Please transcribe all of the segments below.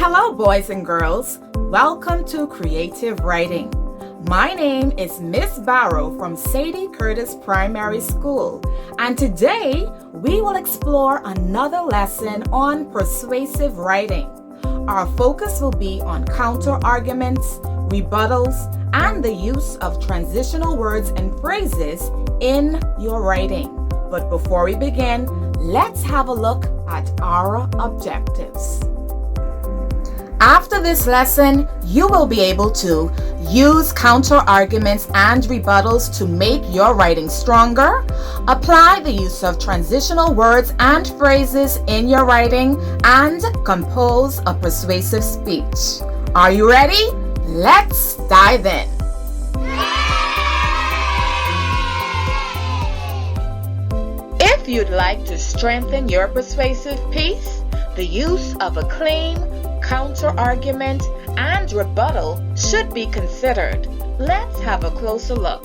Hello, boys and girls. Welcome to Creative Writing. My name is Miss Barrow from Sadie Curtis Primary School, and today we will explore another lesson on persuasive writing. Our focus will be on counter-arguments, rebuttals, and the use of transitional words and phrases in your writing. But before we begin, let's have a look at our objectives. After this lesson, you will be able to use counter-arguments and rebuttals to make your writing stronger, apply the use of transitional words and phrases in your writing, and compose a persuasive speech. Are you ready? Let's dive in. If you'd like to strengthen your persuasive piece, the use of a claim, counter-argument, and rebuttal should be considered. Let's have a closer look.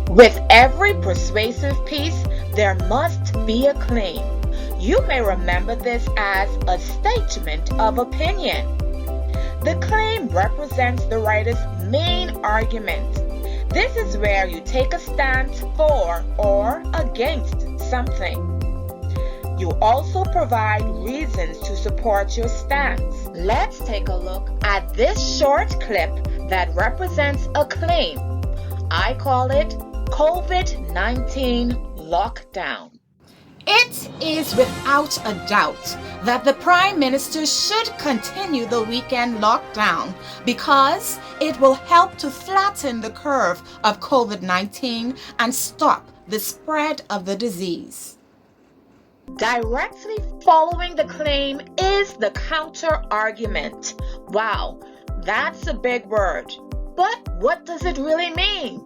With every persuasive piece, there must be a claim. You may remember this as a statement of opinion. The claim represents the writer's main argument. This is where you take a stance for or against something. You also provide reasons to support your stance. Let's take a look at this short clip that represents a claim. I call it COVID-19 lockdown. It is without a doubt that the Prime Minister should continue the weekend lockdown because it will help to flatten the curve of COVID-19 and stop the spread of the disease. Directly following the claim is the counter-argument. Wow, that's a big word. But what does it really mean?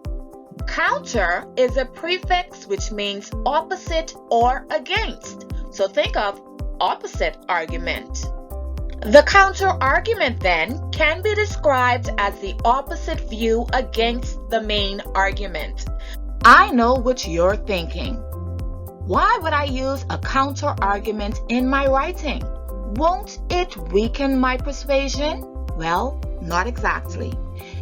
Counter is a prefix which means opposite or against. So think of opposite argument. The counter-argument then can be described as the opposite view against the main argument. I know what you're thinking. Why would I use a counter-argument in my writing? Won't it weaken my persuasion? Well, not exactly.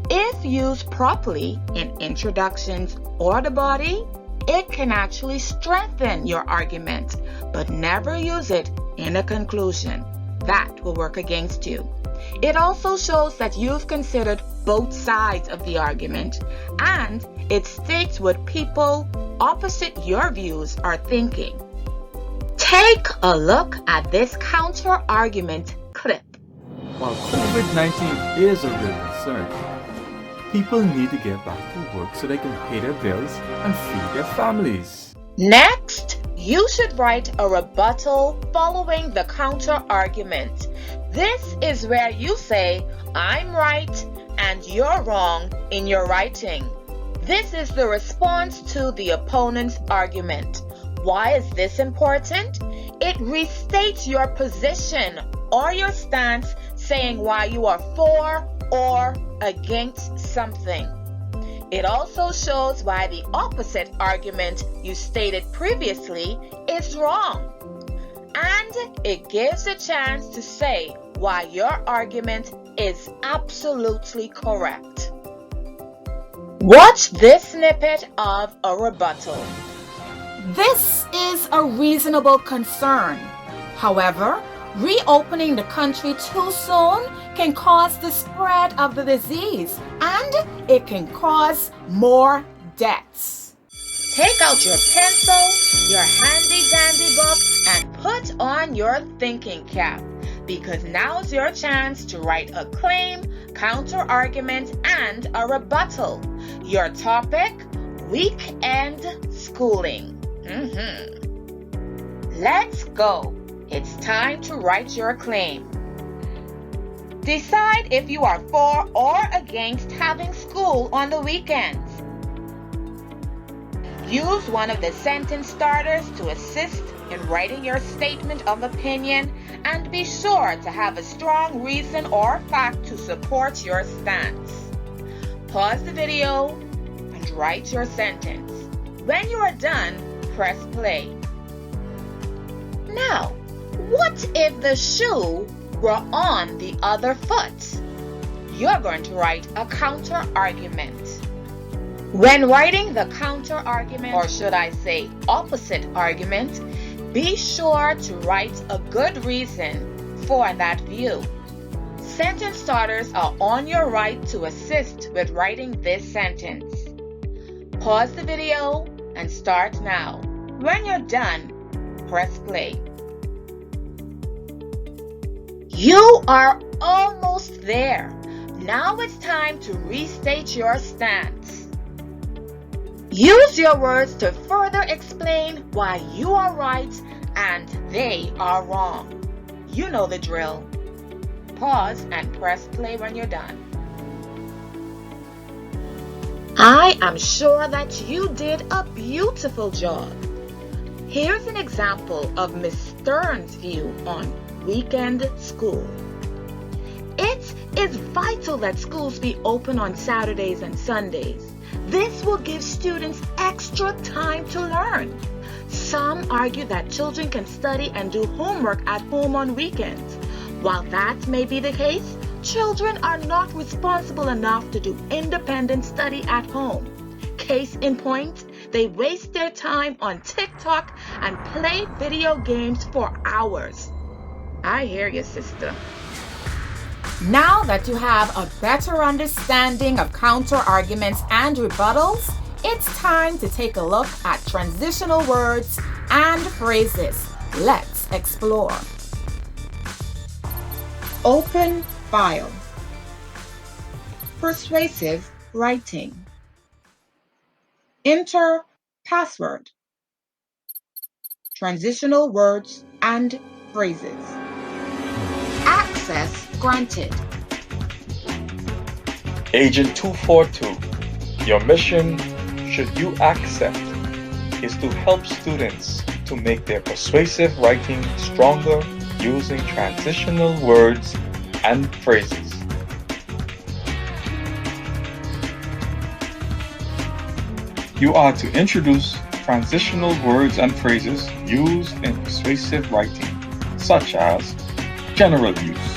If used properly in introductions or the body, it can actually strengthen your argument, but never use it in a conclusion. That will work against you. It also shows that you've considered both sides of the argument, and it states what people opposite your views are thinking. Take a look at this counter-argument clip. While COVID-19 is a real concern, people need to get back to work so they can pay their bills and feed their families. Next, you should write a rebuttal following the counter-argument. This is where you say, I'm right and you're wrong in your writing. This is the response to the opponent's argument. Why is this important? It restates your position or your stance, saying why you are for or against something. It also shows why the opposite argument you stated previously is wrong. And it gives a chance to say why your argument is absolutely correct. Watch this snippet of a rebuttal. This is a reasonable concern. However, reopening the country too soon can cause the spread of the disease, and it can cause more deaths. Take out your pencil, your handy-dandy book, and put on your thinking cap, because now's your chance to write a claim, counter-argument, and a rebuttal. Your topic, weekend schooling. Let's go. It's time to write your claim. Decide if you are for or against having school on the weekends. Use one of the sentence starters to assist in writing your statement of opinion, and be sure to have a strong reason or fact to support your stance. Pause the video and write your sentence. When you are done, press play. Now, What if the shoe were on the other foot? You're going to write a counter argument. When writing the counter argument, or should I say opposite argument, be sure to write a good reason for that view. Sentence starters are on your right to assist with writing this sentence. Pause the video and start now. When you're done, press play. You are almost there. Now it's time to restate your stance. Use your words to further explain why you are right and they are wrong. You know the drill. Pause and press play when you're done. I am sure that you did a beautiful job. Here's an example of Miss Stern's view on weekend school. It is vital that schools be open on Saturdays and Sundays. This will give students extra time to learn. Some argue that children can study and do homework at home on weekends. While that may be the case, children are not responsible enough to do independent study at home. Case in point, they waste their time on TikTok and play video games for hours. I hear you, sister. Now that you have a better understanding of counter arguments and rebuttals, it's time to take a look at transitional words and phrases. Let's explore. Open file. Persuasive writing. Enter password. Transitional words and phrases. Access granted. Agent 242, your mission, should you accept, is to help students to make their persuasive writing stronger using transitional words and phrases. You are to introduce transitional words and phrases used in persuasive writing, such as general use,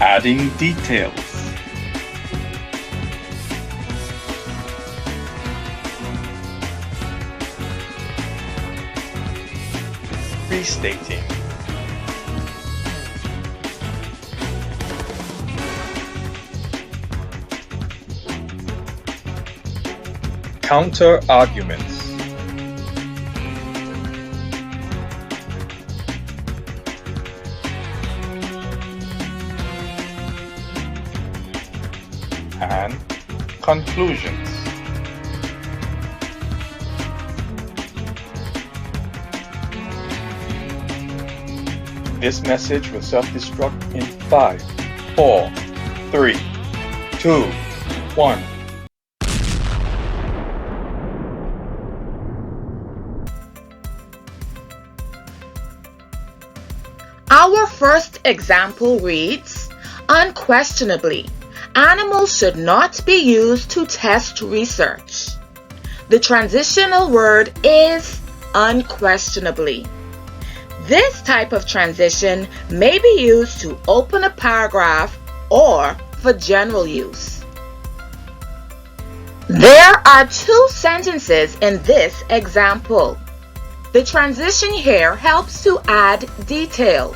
adding details, restating, counter arguments, and conclusions. This message will self-destruct in 5, 4, 3, 2, 1. Our first example reads, unquestionably, animals should not be used to test research. The transitional word is unquestionably. This type of transition may be used to open a paragraph or for general use. There are 2 sentences in this example. The transition here helps to add detail.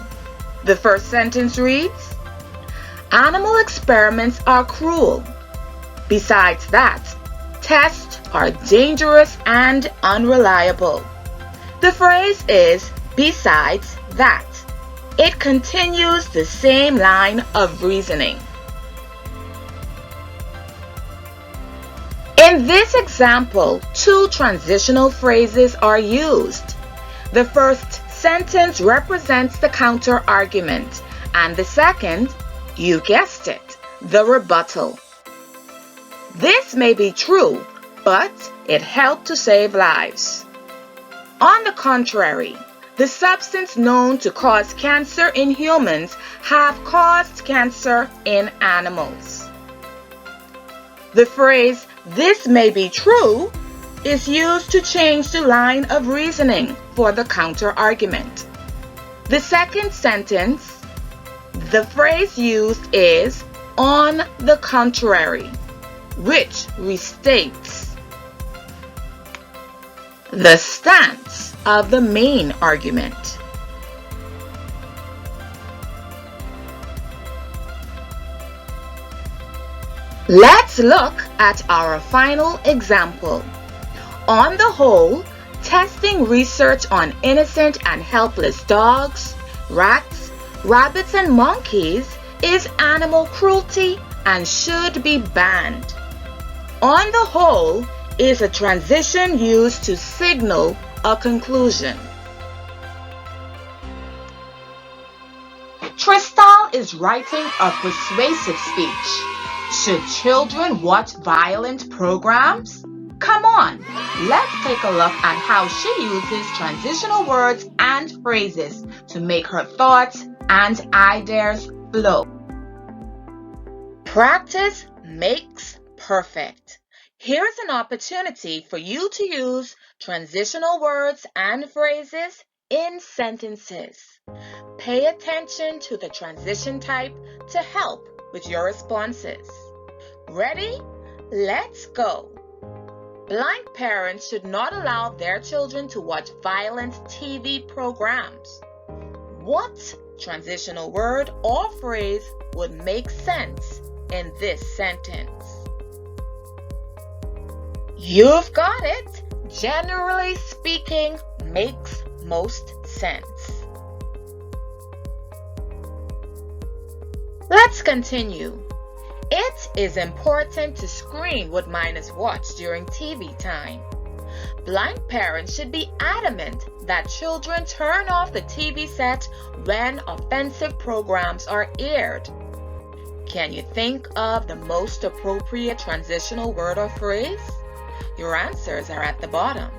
The first sentence reads, animal experiments are cruel. Besides that, tests are dangerous and unreliable. The phrase is besides that. It continues the same line of reasoning. In this example, 2 transitional phrases are used. The first sentence represents the counter argument, and the second, you guessed it, the rebuttal. This may be true, but it helped to save lives. On the contrary, the substance known to cause cancer in humans have caused cancer in animals. The phrase, "this may be true," is used to change the line of reasoning for the counter-argument. The second sentence, the phrase used is "on the contrary," which restates the stance of the main argument. Let's look at our final example. On the whole, testing research on innocent and helpless dogs, rats, rabbits, and monkeys is animal cruelty and should be banned. On the whole is a transition used to signal a conclusion. Tristal is writing a persuasive speech. Should children watch violent programs? Come on, let's take a look at how she uses transitional words and phrases to make her thoughts and ideas flow. Practice makes perfect. Here's an opportunity for you to use transitional words and phrases in sentences. Pay attention to the transition type to help with your responses. Ready? Let's go. Blind parents should not allow their children to watch violent TV programs. What transitional word or phrase would make sense in this sentence? You've got it. Generally speaking makes most sense. Let's continue. It is important to screen what minors watch during TV time. Blind parents should be adamant that children turn off the TV set when offensive programs are aired. Can you think of the most appropriate transitional word or phrase? Your answers are at the bottom.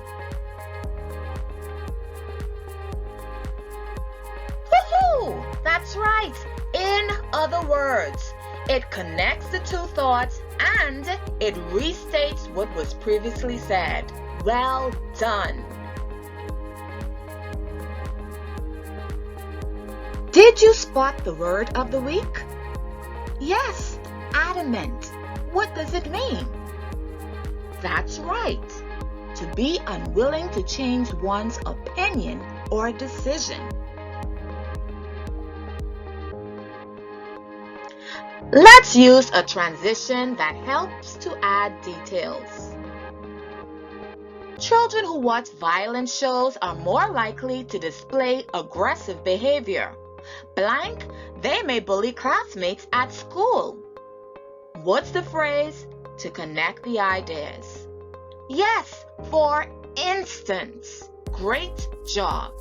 Woohoo! That's right. In other words, it connects the two thoughts and it restates what was previously said. Well done. Did you spot the word of the week? Yes, adamant. What does it mean? That's right. To be unwilling to change one's opinion or decision. Let's use a transition that helps to add details. Children who watch violent shows are more likely to display aggressive behavior. Blank, they may bully classmates at school. What's the phrase to connect the ideas? Yes, for instance. Great job.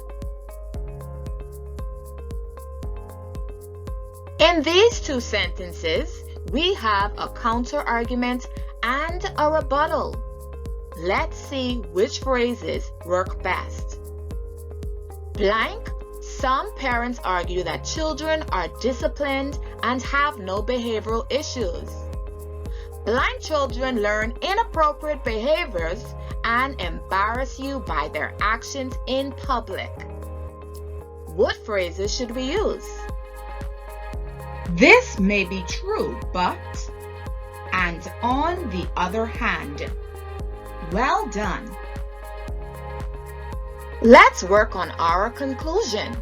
In these two sentences, we have a counter-argument and a rebuttal. Let's see which phrases work best. Blank, some parents argue that children are disciplined and have no behavioral issues. Blind children learn inappropriate behaviors and embarrass you by their actions in public. What phrases should we use? This may be true, but, and on the other hand. Well done. Let's work on our conclusion.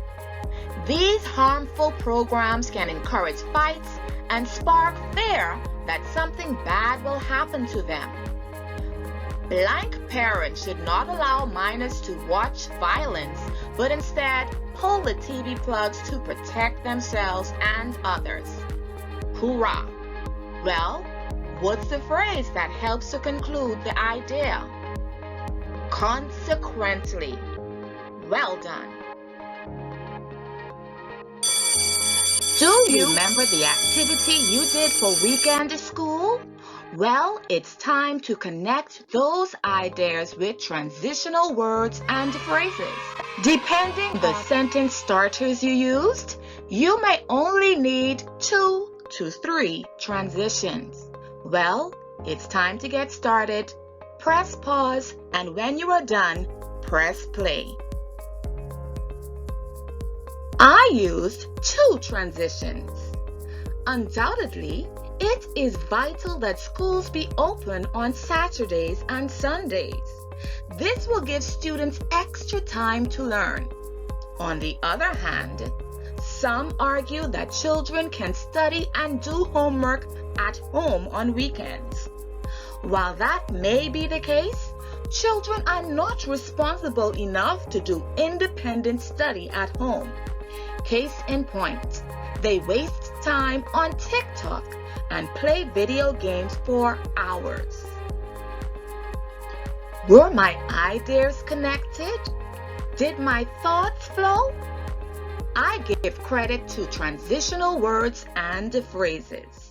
These harmful programs can encourage fights and spark fear that something bad will happen to them. Blank parents should not allow minors to watch violence, but instead pull the TV plugs to protect themselves and others. Hoorah! Well, what's the phrase that helps to conclude the idea? Consequently. Well done. Do you remember the activity you did for weekend school? Well, it's time to connect those ideas with transitional words and phrases. Depending on the sentence starters you used, you may only need 2 to 3 transitions. Well, It's time to get started. Press pause, and when you are done, press play. I used 2 transitions. Undoubtedly, it is vital that schools be open on Saturdays and Sundays. This will give students extra time to learn. On the other hand, some argue that children can study and do homework at home on weekends. While that may be the case, children are not responsible enough to do independent study at home. Case in point, they waste time on TikTok and play video games for hours. Were my ideas connected? Did my thoughts flow? I give credit to transitional words and phrases.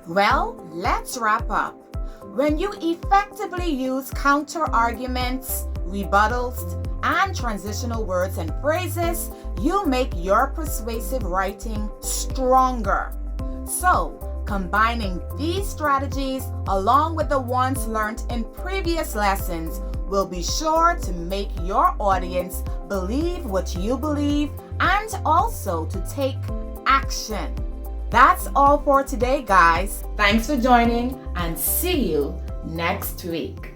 Well, let's wrap up. When you effectively use counter-arguments, rebuttals, and transitional words and phrases, you make your persuasive writing stronger. So, combining these strategies along with the ones learned in previous lessons will be sure to make your audience believe what you believe and also to take action. That's all for today, guys. Thanks for joining and see you next week.